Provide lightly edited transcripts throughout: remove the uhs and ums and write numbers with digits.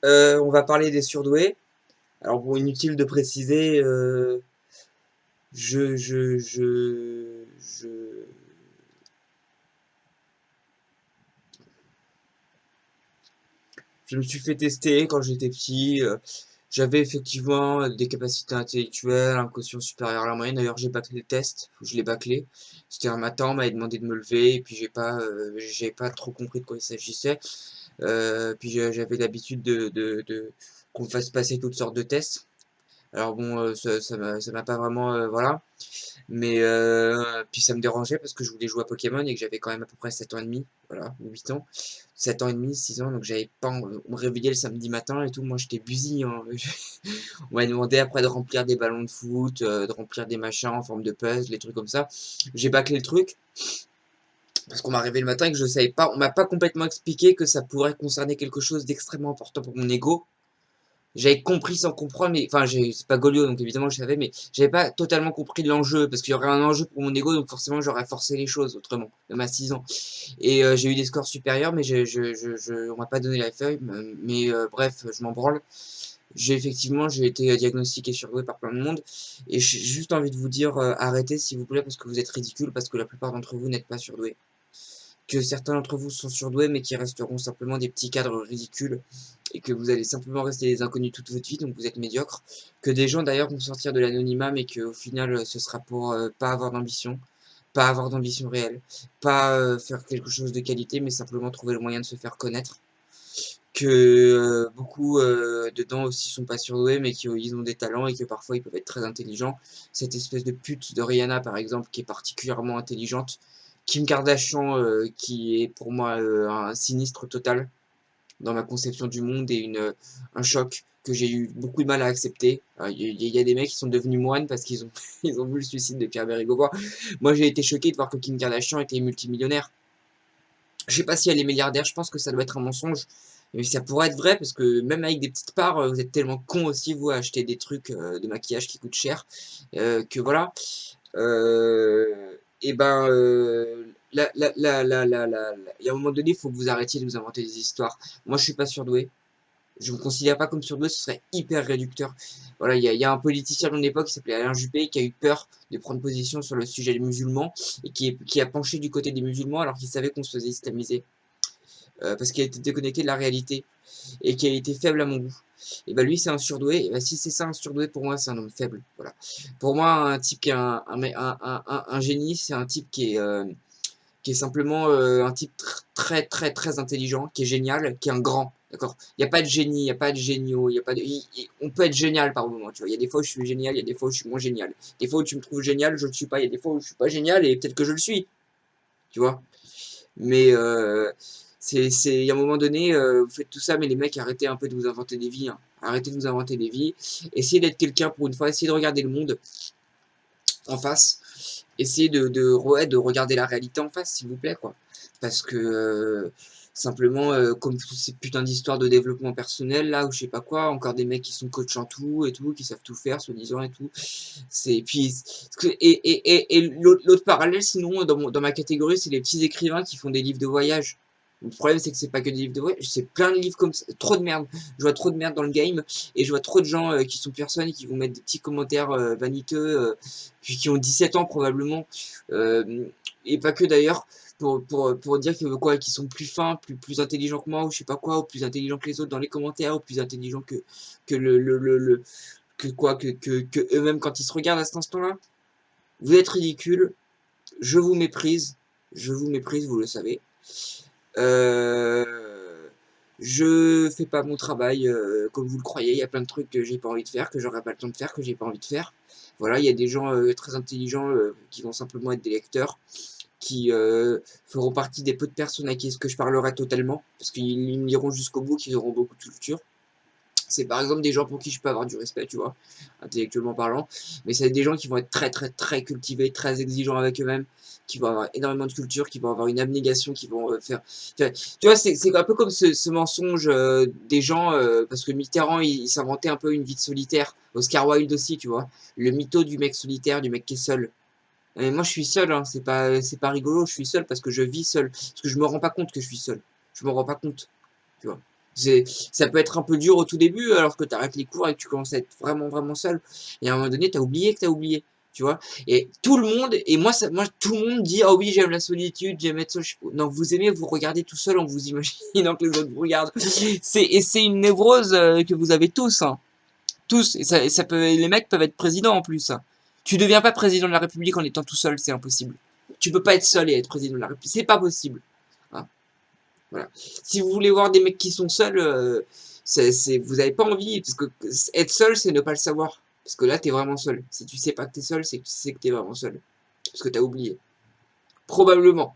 On va parler des surdoués. Alors bon, inutile de préciser, je, je, je, je, je me suis fait tester quand j'étais petit. J'avais effectivement des capacités intellectuelles, un quotient supérieur à la moyenne. D'ailleurs, j'ai bâclé le test. Je l'ai bâclé. C'était un matin, on m'avait demandé de me lever, et puis j'ai pas trop compris de quoi il s'agissait. Puis j'avais l'habitude qu'on me fasse passer toutes sortes de tests. Alors bon, ça m'a pas vraiment, voilà. Mais puis ça me dérangeait parce que je voulais jouer à Pokémon et que j'avais quand même à peu près 7 ans et demi, voilà, ou 8 ans. 7 ans et demi, 6 ans, donc j'avais pas, on me réveillait le samedi matin et tout, moi j'étais busy, hein. On m'a demandé après de remplir des ballons de foot, de remplir des machins en forme de puzzle, des trucs comme ça. J'ai bâclé le truc parce qu'on m'a réveillé le matin et que je savais pas, on m'a pas complètement expliqué que ça pourrait concerner quelque chose d'extrêmement important pour mon ego. J'avais compris sans comprendre, mais enfin, c'est pas Golio, donc évidemment je savais, mais j'avais pas totalement compris l'enjeu, parce qu'il y aurait un enjeu pour mon ego, donc forcément j'aurais forcé les choses autrement, même à 6 ans. Et j'ai eu des scores supérieurs, mais on m'a pas donné la feuille, mais bref, je m'en branle. J'ai été diagnostiqué surdoué par plein de monde, et j'ai juste envie de vous dire, arrêtez s'il vous plaît, parce que vous êtes ridicule, parce que la plupart d'entre vous n'êtes pas surdoués. Que certains d'entre vous sont surdoués, mais qui resteront simplement des petits cadres ridicules, et que vous allez simplement rester des inconnus toute votre vie, donc vous êtes médiocre. Que des gens d'ailleurs vont sortir de l'anonymat, mais qu'au final ce sera pour pas avoir d'ambition, pas avoir d'ambition réelle, pas faire quelque chose de qualité, mais simplement trouver le moyen de se faire connaître. Que beaucoup dedans aussi sont pas surdoués, mais qu'ils ont des talents et que parfois ils peuvent être très intelligents. Cette espèce de pute de Rihanna par exemple, qui est particulièrement intelligente. Kim Kardashian, qui est pour moi un sinistre total dans ma conception du monde et un choc que j'ai eu beaucoup de mal à accepter. Il y a des mecs qui sont devenus moines parce qu'ils ont, ils ont vu le suicide de Pierre Bérégovoy. Moi, j'ai été choqué de voir que Kim Kardashian était multimillionnaire. Je sais pas si elle est milliardaire, je pense que ça doit être un mensonge. Mais ça pourrait être vrai parce que même avec des petites parts, vous êtes tellement con aussi, vous, à acheter des trucs de maquillage qui coûtent cher, que voilà. Et ben, il y a un moment donné, il faut que vous arrêtiez de vous inventer des histoires. Moi, je suis pas surdoué. Je me considère pas comme surdoué, ce serait hyper réducteur. Voilà, il y a un politicien de mon époque qui s'appelait Alain Juppé qui a eu peur de prendre position sur le sujet des musulmans et qui a penché du côté des musulmans alors qu'il savait qu'on se faisait islamiser. Parce qu'il a été déconnecté de la réalité et qui a été faible à mon goût. Et bah lui c'est un surdoué, et bah si c'est ça un surdoué pour moi c'est un homme faible. Voilà. Pour moi un type qui est un génie, c'est un type qui est simplement un type très intelligent, qui est génial, qui est un grand. D'accord. Il n'y a pas de génie, il n'y a pas de géniaux, il y a pas de. On peut être génial par moment, tu vois. Il y a des fois où je suis génial, il y a des fois où je suis moins génial. Des fois où tu me trouves génial, je ne le suis pas. Il y a des fois où je suis pas génial et peut-être que je le suis, tu vois. Mais il y a un moment donné, vous faites tout ça, mais les mecs, arrêtez un peu de vous inventer des vies, hein. Arrêtez de vous inventer des vies. Essayez d'être quelqu'un pour une fois. Essayez de regarder le monde en face. Essayez ouais, de regarder la réalité en face, s'il vous plaît, quoi. Parce que simplement, comme toutes ces putains d'histoires de développement personnel, là, ou je sais pas quoi, encore des mecs qui sont coachs en tout et tout, qui savent tout faire, soi-disant et tout. C'est puis et l'autre parallèle, sinon, dans ma catégorie, c'est les petits écrivains qui font des livres de voyage. Le problème, c'est que c'est pas que des livres de voyage, c'est plein de livres comme ça, trop de merde. Je vois trop de merde dans le game et je vois trop de gens qui sont personnes et qui vont mettre des petits commentaires vaniteux, puis qui ont 17 ans probablement, euh, et pas que d'ailleurs, pour dire que quoi, qu'ils sont plus fins, plus intelligents que moi, ou je sais pas quoi, ou plus intelligents que les autres dans les commentaires, ou plus intelligents que que quoi, que eux-mêmes quand ils se regardent à cet instant-là. Vous êtes ridicules, je vous méprise, vous le savez. Euh, je fais pas mon travail comme vous le croyez. Il y a plein de trucs que j'ai pas envie de faire, que j'aurais pas le temps de faire, que j'ai pas envie de faire. Voilà, il y a des gens très intelligents qui vont simplement être des lecteurs, qui feront partie des peu de personnes à qui est-ce que je parlerai totalement, parce qu'ils me liront jusqu'au bout, qu'ils auront beaucoup de culture. C'est par exemple des gens pour qui je peux avoir du respect, tu vois, intellectuellement parlant. Mais c'est des gens qui vont être très cultivés, très exigeants avec eux-mêmes, qui vont avoir énormément de culture, qui vont avoir une abnégation, qui vont faire. Tu vois, c'est un peu comme ce mensonge des gens, parce que Mitterrand, il s'inventait un peu une vie de solitaire. Oscar Wilde aussi, tu vois. Le mytho du mec solitaire, du mec qui est seul. Mais moi, je suis seul, hein, c'est pas rigolo, je suis seul parce que je vis seul. Parce que je me rends pas compte que je suis seul. Je me rends pas compte, tu vois. Ça peut être un peu dur au tout début, alors que tu arrêtes les cours et que tu commences à être vraiment, vraiment seul. Et à un moment donné, tu as oublié que tu as oublié. Tu vois. Et tout le monde, et moi, tout le monde dit, oh oui, j'aime la solitude, j'aime être seul. Non, vous aimez vous regarder tout seul en vous imaginant que les autres vous regardent. Et c'est une névrose que vous avez tous, hein. Tous. Et ça peut, les mecs peuvent être présidents en plus, hein. Tu deviens pas président de la République en étant tout seul, c'est impossible. Tu peux pas être seul et être président de la République. C'est pas possible. Hein. Voilà. Si vous voulez voir des mecs qui sont seuls, vous n'avez pas envie, parce que être seul, c'est ne pas le savoir. Parce que là, t'es vraiment seul. Si tu sais pas que t'es seul, c'est que tu sais que t'es vraiment seul. Parce que t'as oublié. Probablement.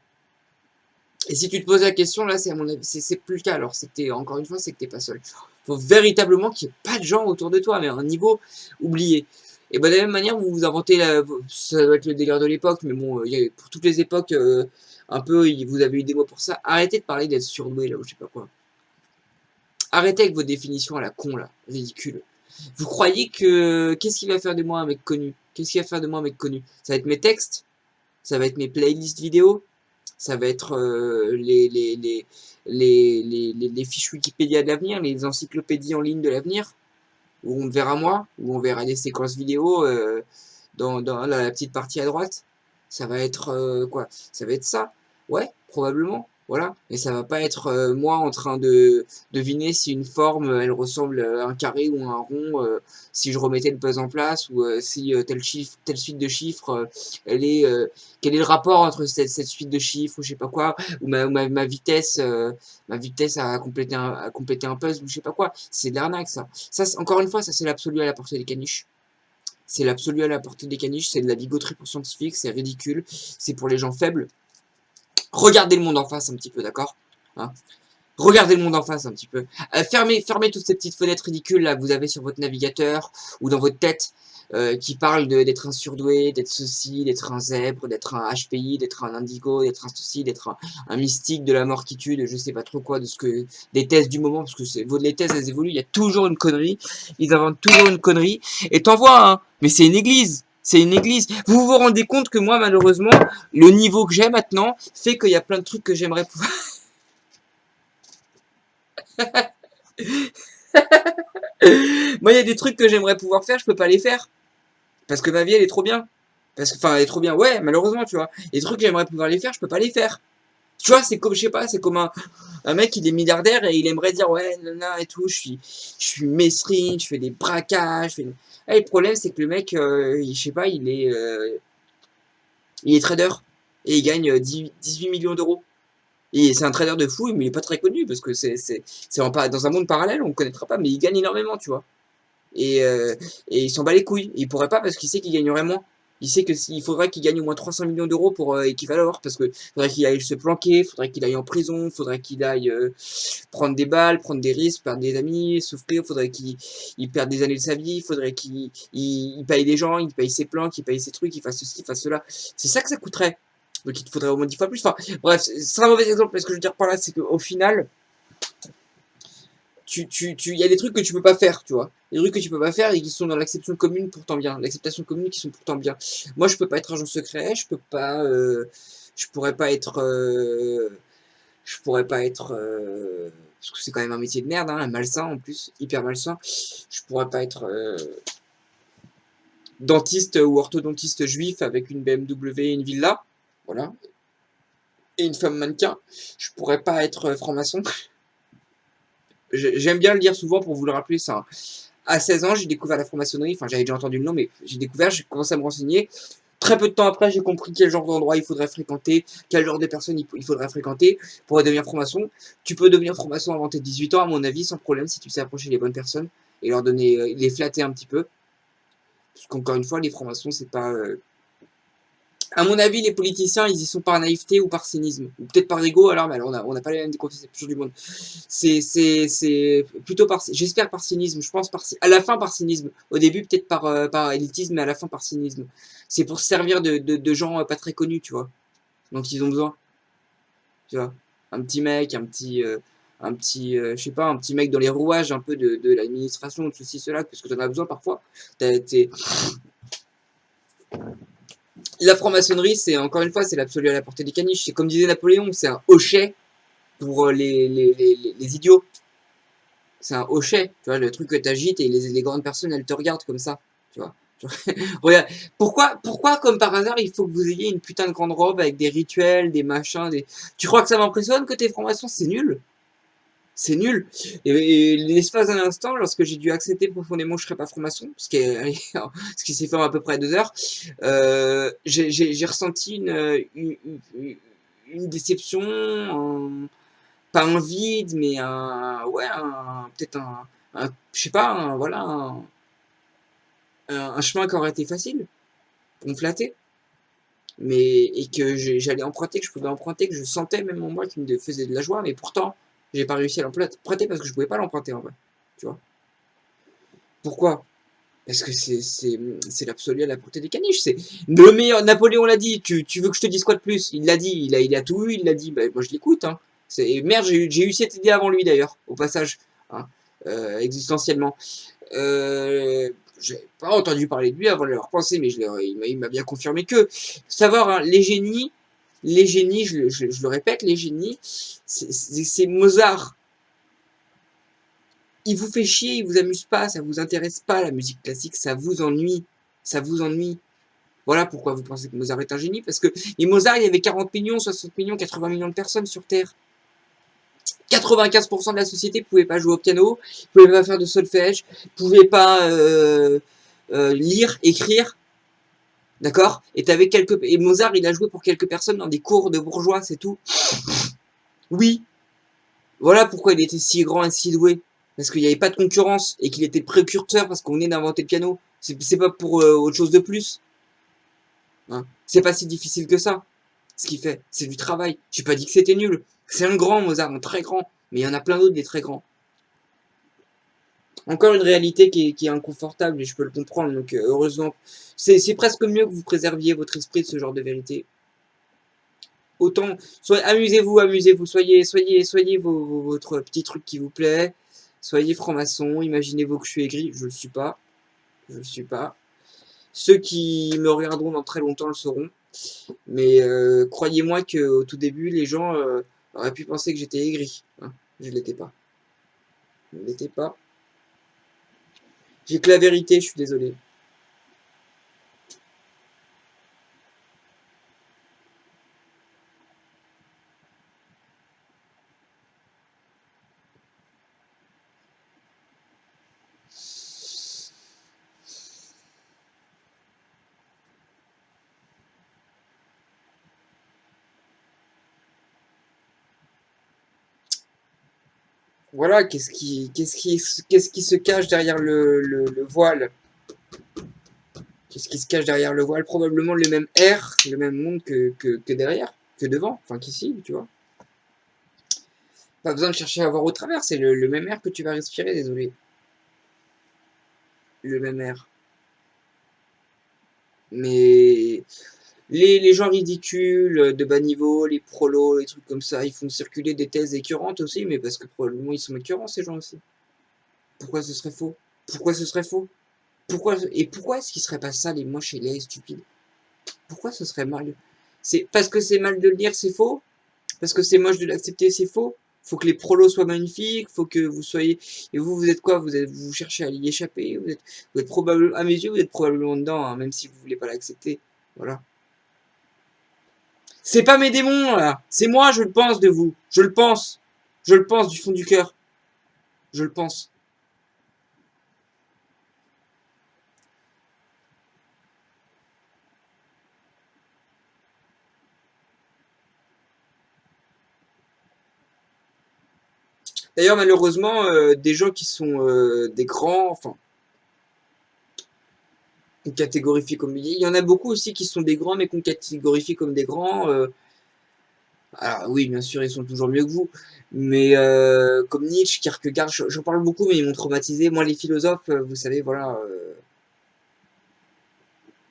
Et si tu te poses la question, là, c'est à mon avis, c'est plus le cas. Alors, c'est que encore une fois, c'est que t'es pas seul. Faut véritablement qu'il n'y ait pas de gens autour de toi, mais à un niveau oublié. Et ben, de la même manière, vous vous inventez, ça doit être le délire de l'époque, mais bon, pour toutes les époques, un peu, vous avez eu des mots pour ça. Arrêtez de parler d'être surdoué, là, ou je sais pas quoi. Arrêtez avec vos définitions à la con, là, ridicule. Vous croyez que... Qu'est-ce qui va faire de moi un mec connu? Qu'est-ce qui va faire de moi un mec connu? Ça va être mes textes? Ça va être mes playlists vidéo? Ça va être les fiches Wikipédia de l'avenir, les encyclopédies en ligne de l'avenir? Où on me verra moi? Où on verra des séquences vidéo dans la petite partie à droite? Ça va être quoi? Ça va être ça? Ouais, probablement. Voilà. Mais ça va pas être moi en train de deviner si une forme elle ressemble à un carré ou à un rond, si je remettais le puzzle en place, ou si tel chiffre, telle suite de chiffres, elle est quel est le rapport entre cette suite de chiffres ou je sais pas quoi, ou ma vitesse à compléter un puzzle ou je sais pas quoi. C'est de l'arnaque ça. Encore une fois, ça c'est l'absolu à la portée des caniches. C'est l'absolu à la portée des caniches, c'est de la bigoterie pour scientifique, c'est ridicule, c'est pour les gens faibles. Regardez le monde en face un petit peu, d'accord, hein. Regardez le monde en face un petit peu. Fermez toutes ces petites fenêtres ridicules là que vous avez sur votre navigateur ou dans votre tête qui parlent d'être un surdoué, d'être ceci, d'être un zèbre, d'être un HPI, d'être un indigo, d'être un ceci, d'être un mystique de la mort qui tue, de je sais pas trop quoi, de ce que des thèses du moment, parce que les thèses elles évoluent, il y a toujours une connerie, ils inventent toujours une connerie, et t'en vois, hein, mais c'est une église. C'est une église. Vous vous rendez compte que moi, malheureusement, le niveau que j'ai maintenant fait qu'il y a plein de trucs que j'aimerais pouvoir... Moi, il y a des trucs que j'aimerais pouvoir faire, je peux pas les faire. Parce que ma vie, elle est trop bien. Parce que, enfin, elle est trop bien. Ouais, malheureusement, tu vois. Les trucs que j'aimerais pouvoir les faire, je peux pas les faire. Tu vois, c'est comme, je sais pas, c'est comme un mec, il est milliardaire et il aimerait dire, ouais, nana et tout, je suis mesrine, je fais des braquages, le problème, c'est que le mec, je sais pas, il est trader. Et il gagne 18 millions d'euros. Et c'est un trader de fou, mais il est pas très connu, parce que dans un monde parallèle, on ne connaîtra pas, mais il gagne énormément, tu vois. Et il s'en bat les couilles. Il pourrait pas parce qu'il sait qu'il gagnerait moins. Il sait qu'il faudrait qu'il gagne au moins 300 millions d'euros pour équivaloir, parce que faudrait qu'il aille se planquer, faudrait qu'il aille en prison, faudrait qu'il aille prendre des balles, prendre des risques, perdre des amis, souffrir, faudrait qu'il perde des années de sa vie, faudrait qu'il paye des gens, il paye ses plans, qu'il paye ses trucs, il fasse ceci, il fasse cela. C'est ça que ça coûterait. Donc il te faudrait au moins 10 fois plus. Enfin, bref, c'est un mauvais exemple, mais ce que je veux dire par là, c'est qu'au final, il y a des trucs que tu peux pas faire, tu vois. Des trucs que tu peux pas faire et qui sont dans l'acceptation commune pourtant bien. L'acceptation commune qui sont pourtant bien. Moi, je peux pas être agent secret, je pourrais pas être, parce que c'est quand même un métier de merde, hein, malsain en plus, hyper malsain. Je pourrais pas être dentiste ou orthodontiste juif avec une BMW et une villa, voilà, et une femme mannequin. Je pourrais pas être franc-maçon. J'aime bien le dire souvent pour vous le rappeler ça. À 16 ans, j'ai découvert la franc-maçonnerie, enfin j'avais déjà entendu le nom, mais j'ai commencé à me renseigner. Très peu de temps après, j'ai compris quel genre d'endroit il faudrait fréquenter, quel genre de personnes il faudrait fréquenter pour devenir franc-maçon. Tu peux devenir franc-maçon avant tes 18 ans, à mon avis, sans problème, si tu sais approcher les bonnes personnes et leur donner, les flatter un petit peu. Parce qu'encore une fois, les francs-maçons, c'est pas... À mon avis, les politiciens, ils y sont par naïveté ou par cynisme. Ou peut-être par ego, alors, mais alors on n'a pas les mêmes conceptions du monde. C'est plutôt par... J'espère par cynisme, je pense à la fin par cynisme. Au début, peut-être par élitisme, mais à la fin par cynisme. C'est pour se servir de gens pas très connus, tu vois. Donc ils ont besoin, tu vois. Un petit mec, je sais pas, un petit mec dans les rouages un peu de l'administration, de ceci, cela, parce que t'en as besoin parfois. La franc-maçonnerie, c'est encore une fois, c'est l'absolu à la portée des caniches. C'est comme disait Napoléon, c'est un hochet pour les idiots. c'est un hochet, tu vois, le truc que t'agites et les grandes personnes, elles te regardent comme ça, tu vois. Genre, regarde, pourquoi, comme par hasard, il faut que vous ayez une putain de grande robe avec des rituels, des machins, des... Tu crois que ça m'impressionne que tes formations, c'est nul? C'est nul. Et l'espace d'un instant, lorsque j'ai dû accepter profondément que je serais pas franc-maçon, ce qui s'est fait en à peu près 2 heures, j'ai ressenti une déception, pas un vide, mais ouais, peut-être je sais pas, voilà, un chemin qui aurait été facile pour me flatter, mais et que j'allais emprunter, que je pouvais emprunter, que je sentais même en moi qui me faisait de la joie, mais pourtant, j'ai pas réussi à l'emprunter parce que je pouvais pas l'emprunter en vrai, tu vois. Pourquoi? Parce que c'est l'absolu à la portée des caniches. C'est le meilleur. Napoléon l'a dit. Tu veux que je te dise quoi de plus? Il l'a dit. Il a tout eu. Il l'a dit. Bah, moi, je l'écoute. Hein. Merde, j'ai eu cette idée avant lui d'ailleurs, au passage, hein, existentiellement. J'ai pas entendu parler de lui avant de le repenser, mais il m'a bien confirmé que. Savoir, hein, les génies, je le répète, les génies, c'est Mozart. Il vous fait chier, il vous amuse pas, ça vous intéresse pas la musique classique, ça vous ennuie. Ça vous ennuie. Voilà pourquoi vous pensez que Mozart est un génie, parce que et Mozart, il y avait 40 millions, 60 millions, 80 millions de personnes sur Terre. 95% de la société ne pouvait pas jouer au piano, ne pouvait pas faire de solfège, ne pouvait pas lire, écrire, d'accord. Et Mozart, il a joué pour quelques personnes dans des cours de bourgeois, c'est tout. Oui, voilà pourquoi il était si grand et si doué. Parce qu'il n'y avait pas de concurrence et qu'il était précurseur parce qu'on venait d'inventer le piano. C'est pas pour autre chose de plus. Hein. C'est pas si difficile que ça. Ce qu'il fait, c'est du travail. J'ai pas dit que c'était nul. C'est un grand Mozart, un très grand. Mais il y en a plein d'autres des très grands. Encore une réalité qui est inconfortable et je peux le comprendre. Donc heureusement, c'est presque mieux que vous préserviez votre esprit de ce genre de vérité. Autant, amusez-vous, amusez-vous, soyez votre petit truc qui vous plaît, soyez franc-maçon, imaginez-vous que je suis aigri, je le suis pas, je le suis pas. Ceux qui me regarderont dans très longtemps le sauront, mais croyez-moi qu'au tout début, les gens auraient pu penser que j'étais aigri, hein. Je l'étais pas, je l'étais pas. J'ai que la vérité, je suis désolé. Voilà, qu'est-ce qui se cache derrière le voile? Qu'est-ce qui se cache derrière le voile? Probablement le même air, le même monde que derrière, que devant, enfin qu'ici, tu vois. Pas besoin de chercher à voir au travers, c'est le même air que tu vas respirer, désolé. Le même air. Mais les gens ridicules, de bas niveau, les prolos, les trucs comme ça, ils font circuler des thèses écœurantes aussi, mais parce que probablement ils sont écœurants, ces gens aussi. Pourquoi ce serait faux? Pourquoi ce serait faux? Pourquoi est-ce qu'il serait pas sale et moche et laid et stupide? Pourquoi ce serait mal? C'est parce que c'est mal de le dire, c'est faux? Parce que c'est moche de l'accepter, c'est faux? Faut que les prolos soient magnifiques, faut que vous soyez... Et vous êtes quoi? Vous cherchez à y échapper? Vous êtes probablement... À mes yeux, vous êtes probablement dedans, hein, même si vous voulez pas l'accepter. Voilà. C'est pas mes démons, là. C'est moi, je le pense de vous. Je le pense. Je le pense du fond du cœur. Je le pense. D'ailleurs, malheureusement, des gens qui sont des grands, enfin, qu'on catégorifie comme... Il y en a beaucoup aussi qui sont des grands, mais qu'on catégorifie comme des grands. Alors oui, bien sûr, ils sont toujours mieux que vous. Mais comme Nietzsche, Kierkegaard, j'en parle beaucoup, mais ils m'ont traumatisé. Moi, les philosophes, vous savez, voilà,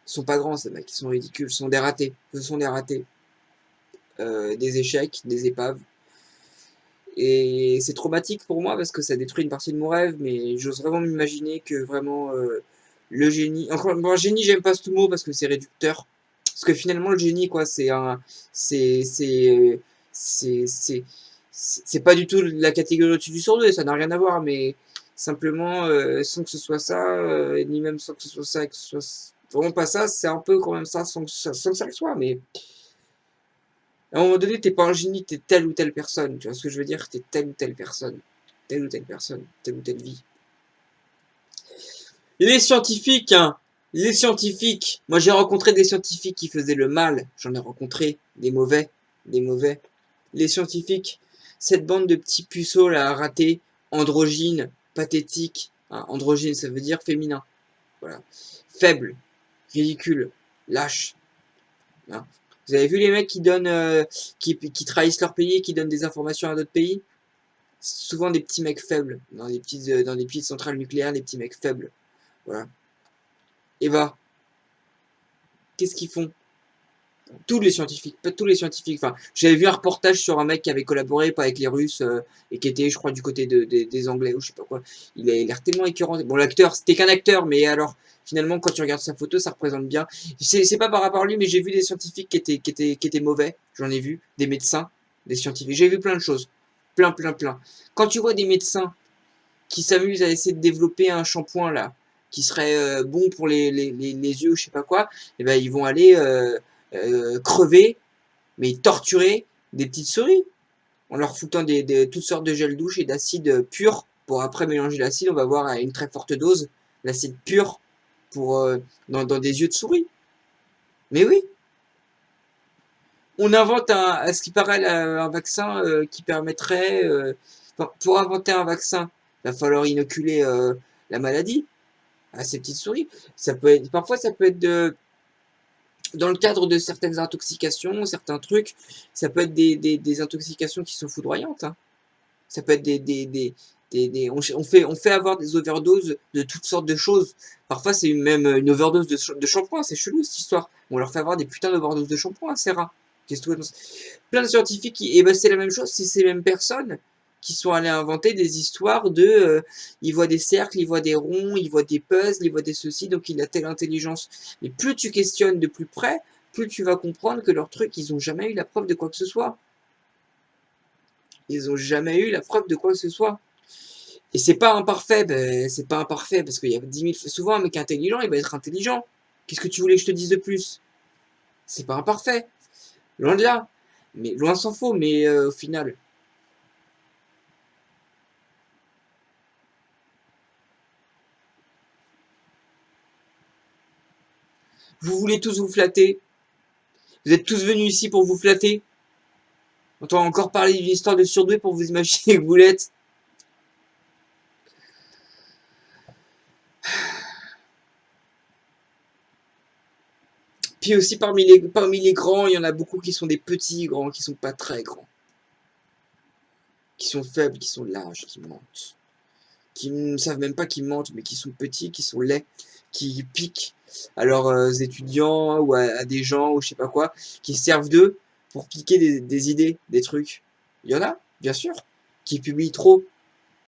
ils sont pas grands, ces mecs, ils sont ridicules, ce sont des ratés. Ce sont des ratés. Des échecs, des épaves. Et c'est traumatique pour moi parce que ça détruit une partie de mon rêve, mais j'ose vraiment m'imaginer que vraiment le génie. Encore, bon, génie, j'aime pas ce mot parce que c'est réducteur. Parce que finalement, le génie, quoi, c'est un. C'est. C'est. C'est. c'est pas du tout la catégorie au-dessus du surdoué, ça n'a rien à voir, mais simplement, sans que ce soit ça, ni même sans que ce soit ça, que ce soit vraiment pas ça, c'est un peu quand même ça, sans que ça le soit, mais à un moment donné, t'es pas un génie, t'es telle ou telle personne, tu vois ce que je veux dire? T'es telle ou telle personne, telle ou telle personne, telle ou telle vie. Les scientifiques, hein, les scientifiques, moi j'ai rencontré des scientifiques qui faisaient le mal, j'en ai rencontré des mauvais, des mauvais. Les scientifiques, cette bande de petits puceaux là, ratés, androgynes, pathétiques, hein, androgyne ça veut dire féminin, voilà, faible, ridicule, lâche, hein. Vous avez vu les mecs qui donnent, qui trahissent leur pays et qui donnent des informations à d'autres pays? Souvent des petits mecs faibles, dans des petites centrales nucléaires, des petits mecs faibles, voilà. Et bah, qu'est-ce qu'ils font? Tous les scientifiques, pas tous les scientifiques. Enfin, j'avais vu un reportage sur un mec qui avait collaboré pas avec les Russes et qui était, je crois, du côté des Anglais ou je sais pas quoi. Il a l'air tellement écœurant. Bon, l'acteur, c'était qu'un acteur, mais alors, finalement, quand tu regardes sa photo, ça représente bien. C'est pas par rapport à lui, mais j'ai vu des scientifiques qui étaient mauvais. J'en ai vu. Des médecins, des scientifiques. J'ai vu plein de choses. Plein, plein, plein. Quand tu vois des médecins qui s'amusent à essayer de développer un shampoing, là, qui serait bon pour les yeux, je sais pas quoi, et ben, ils vont aller crever, mais torturer des petites souris en leur foutant toutes sortes de gel douche et d'acide pur pour après mélanger l'acide. On va voir à une très forte dose l'acide pur pour dans des yeux de souris. Mais oui, on invente à ce qui paraît un vaccin qui permettrait, pour inventer un vaccin, il va falloir inoculer la maladie à ces petites souris. Ça peut être, parfois ça peut être dans le cadre de certaines intoxications, certains trucs, ça peut être des intoxications qui sont foudroyantes, hein. Ça peut être on fait avoir des overdoses de toutes sortes de choses. Parfois, c'est même une overdose de shampoing, c'est chelou cette histoire. On leur fait avoir des putains d'overdoses de shampoing, c'est rare. Qu'est-ce que plein de scientifiques, et ben c'est la même chose, c'est ces mêmes personnes qui sont allés inventer des histoires ils voient des cercles, ils voient des ronds, ils voient des puzzles, ils voient des ceci, donc il a telle intelligence. Mais plus tu questionnes de plus près, plus tu vas comprendre que leurs trucs, ils ont jamais eu la preuve de quoi que ce soit. Ils ont jamais eu la preuve de quoi que ce soit. Et c'est pas imparfait, ben, c'est pas imparfait, parce qu'il y a 10 000... Souvent, un mec intelligent, il va être intelligent. Qu'est-ce que tu voulais que je te dise de plus? C'est pas imparfait. Loin de là. Mais loin s'en faut, mais au final. Vous voulez tous vous flatter. Vous êtes tous venus ici pour vous flatter. On va encore parler d'une histoire de surdoué pour vous imaginer que vous l'êtes. Puis aussi parmi les grands, il y en a beaucoup qui sont des petits grands, qui sont pas très grands. Qui sont faibles, qui sont larges, qui mentent. Qui ne savent même pas qu'ils mentent, mais qui sont petits, qui sont laids, qui piquent à leurs étudiants ou à des gens ou je sais pas quoi, qui servent d'eux pour piquer des idées, des trucs. Il y en a, bien sûr, qui publient trop,